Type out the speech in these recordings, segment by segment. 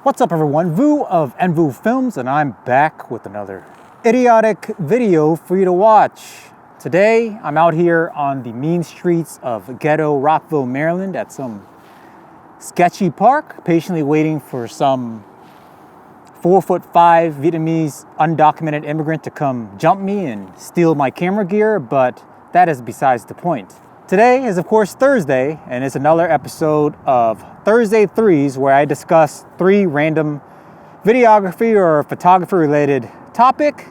What's up everyone, Vu of FujiFilms, and I'm back with another idiotic video for you to watch. Today, I'm out here on the mean streets of ghetto Rockville, Maryland at some sketchy park, patiently waiting for some 4'5" Vietnamese undocumented immigrant to come jump me and steal my camera gear, but that is besides the point. Today is of course Thursday, and it's another episode of Thursday Threes where I discuss 3 random videography or photography related topic.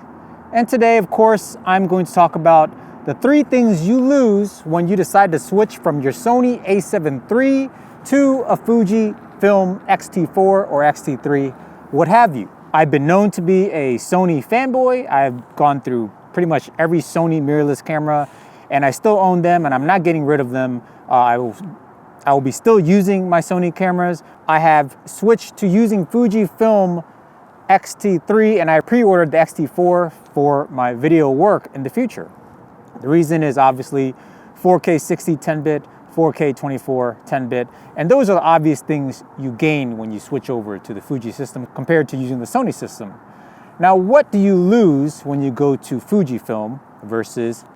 And today, of course, I'm going to talk about the 3 things you lose when you decide to switch from your Sony A7III to a FujiFilm XT4 or XT3, what have you. I've been known to be a Sony fanboy. I've gone through pretty much every Sony mirrorless camera, and I still own them, and I'm not getting rid of them. I will be still using my Sony cameras. I have switched to using FujiFilm XT3, and I pre-ordered the XT4 for my video work in the future. The reason is obviously 4K 60 10-bit, 4K 24 10-bit, and those are the obvious things you gain when you switch over to the Fuji system compared to using the Sony system. Now, what do you lose when you go to Fujifilm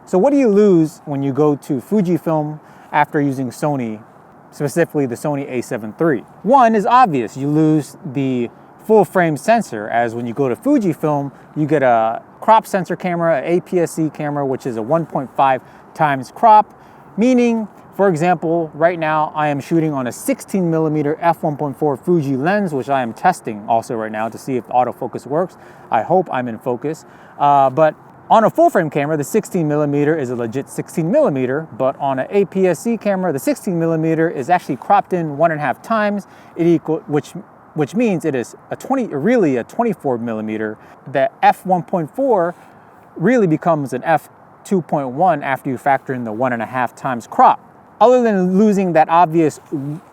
so what do you lose when you go to Fujifilm after using Sony, specifically the Sony A7III? One is obvious, you lose the full frame sensor, as when you go to Fujifilm, you get a crop sensor camera, an APS-C camera, which is a 1.5 times crop, meaning, for example, right now I am shooting on a 16mm f1.4 Fuji lens, which I am testing also right now to see if autofocus works. I hope I'm in focus, but on a full frame camera, the 16mm is a legit 16mm, but on an APS-C camera, the 16mm is actually cropped in 1.5 times, which means it is really a 24mm. The f1.4 really becomes an f2.1 after you factor in the 1.5 times crop. Other than losing that obvious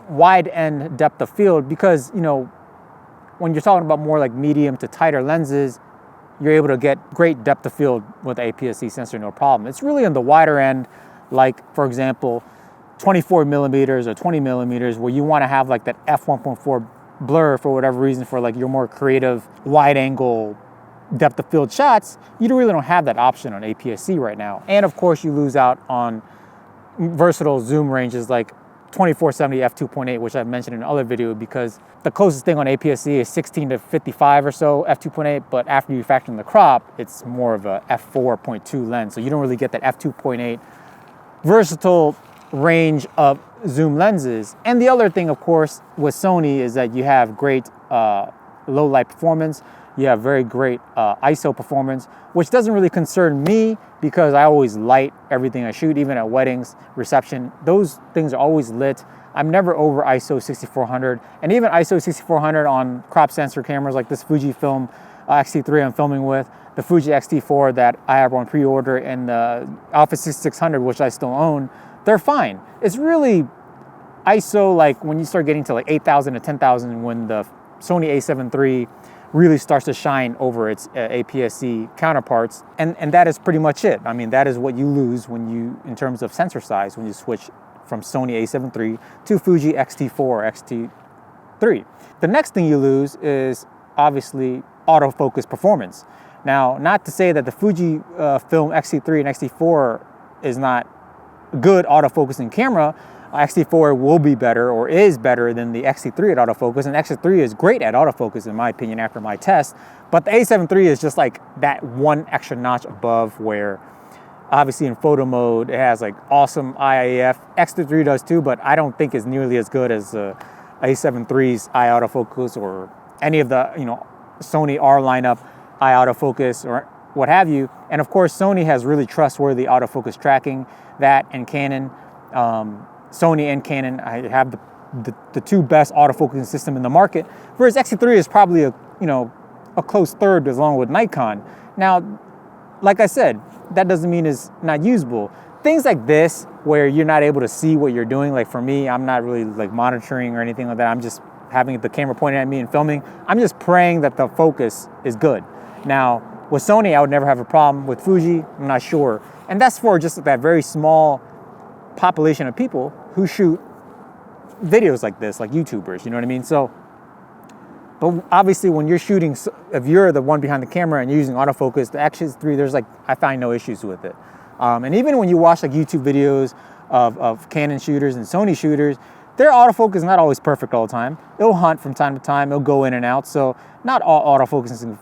wide end depth of field, because when you're talking about more like medium to tighter lenses, you're able to get great depth of field with the APS-C sensor, no problem. It's really on the wider end, like for example, 24mm or 20mm, where you want to have like that f1.4 blur for whatever reason, for like your more creative wide angle depth of field shots. You really don't have that option on APS-C right now. And of course you lose out on versatile zoom ranges like 2470 f2.8, which I've mentioned in another video, because the closest thing on APS-C is 16 to 55 or so f2.8, but after you factor in the crop, it's more of a f4.2 lens, so you don't really get that f2.8 versatile range of zoom lenses. And the other thing, of course, with Sony is that you have great low light performance. You have very great ISO performance, which doesn't really concern me because I always light everything I shoot, even at weddings, reception. Those things are always lit. I'm never over ISO 6400, and even ISO 6400 on crop sensor cameras like this Fujifilm XT3 I'm filming with, the Fuji XT4 that I have on pre-order, and the Alpha 6600, which I still own, they're fine. It's really ISO like when you start getting to like 8,000 to 10,000 when the Sony A7 III really starts to shine over its APS-C counterparts, and that is pretty much it. I mean, that is what you lose when you, in terms of sensor size, when you switch from Sony A7 III to Fuji XT4 or XT3. The next thing you lose is obviously autofocus performance. Now, not to say that the Fuji Film XT3 and XT4 is not good autofocusing camera. XT4 will be better, or is better, than the XT3 at autofocus, and XT3 is great at autofocus in my opinion after my test, but the A7 III is just like that one extra notch above, where obviously in photo mode it has like awesome IIF. XT3 does too, but I don't think it's nearly as good as A7 III's eye autofocus or any of the Sony R lineup eye autofocus or what have you. And of course Sony has really trustworthy autofocus tracking, that and Canon. Sony and Canon, I have the 2 best autofocusing system in the market, whereas XT3 is probably a close third along with Nikon. Now, like I said, that doesn't mean it's not usable. Things like this, where you're not able to see what you're doing, like for me, I'm not really like monitoring or anything like that. I'm just having the camera pointed at me and filming. I'm just praying that the focus is good. Now, with Sony, I would never have a problem. With Fuji, I'm not sure. And that's for just that very small population of people who shoot videos like this, like YouTubers, you know what I mean? So But obviously when you're shooting, if you're the one behind the camera and you're using autofocus, the XT3, there's like, I find no issues with it. And even when you watch like YouTube videos of Canon shooters and Sony shooters, their autofocus is not always perfect all the time. It'll hunt from time to time, it'll go in and out. So not all autofocusing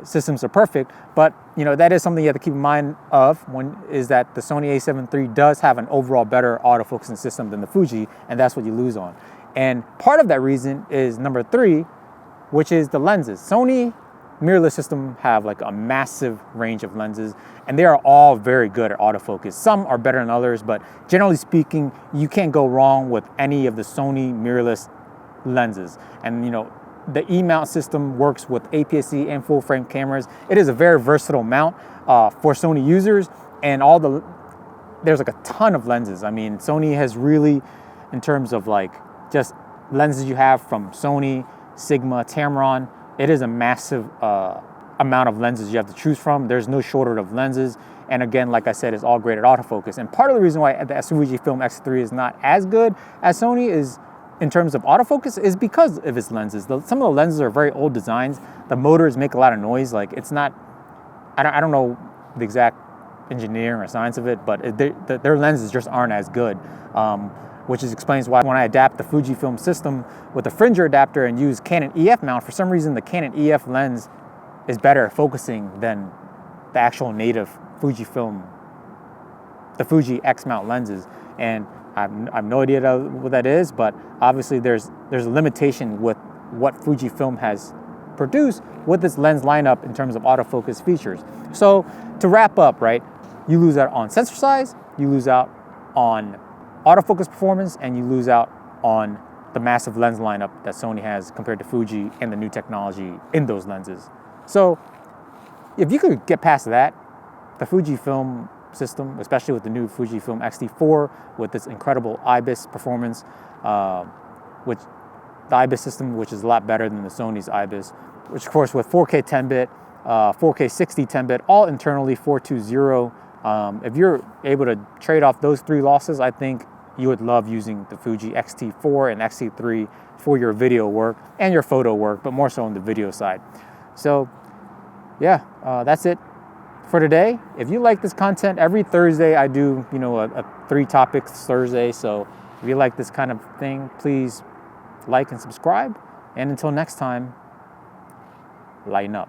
systems are perfect, but you know, that is something you have to keep in mind of is that the Sony A7 III does have an overall better autofocusing system than the Fuji, and that's what you lose on. And part of that reason is number 3, which is the lenses. Sony mirrorless system have like a massive range of lenses, and they are all very good at autofocus. Some are better than others, but generally speaking, you can't go wrong with any of the Sony mirrorless lenses. And you know, the E-mount system works with APS-C and full frame cameras. It is a very versatile mount for Sony users, and there's like a ton of lenses. I mean, Sony has really, in terms of like just lenses you have from Sony, Sigma, Tamron, it is a massive amount of lenses you have to choose from. There's no shortage of lenses. And again, like I said, it's all great at autofocus. And part of the reason why the FujiFilm XT3 is not as good as Sony is in terms of autofocus is because of its lenses. Some of the lenses are very old designs. The motors make a lot of noise. Like it's not, I don't know the exact engineering or science of it, but their lenses just aren't as good. Which explains why when I adapt the FujiFilm system with a Fringer adapter and use Canon EF mount, for some reason the Canon EF lens is better at focusing than the actual native FujiFilm, the Fuji X mount lenses. And I have no idea what that is, but obviously there's a limitation with what Fujifilm has produced with this lens lineup in terms of autofocus features. So to wrap up, right, you lose out on sensor size, you lose out on autofocus performance, and you lose out on the massive lens lineup that Sony has compared to Fuji and the new technology in those lenses. So if you could get past that, the Fujifilm system, especially with the new Fujifilm XT4 with this incredible IBIS performance, which the IBIS system, which is a lot better than the Sony's IBIS, which of course with 4K 10-bit, 4K 60 10-bit, all internally 420. If you're able to trade off those 3 losses, I think you would love using the Fuji XT4 and XT3 for your video work and your photo work, but more so on the video side. So yeah, that's it for today. If you like this content, every Thursday I do, you know, a 3 topics Thursday. So if you like this kind of thing, please like and subscribe. And until next time, lighten up.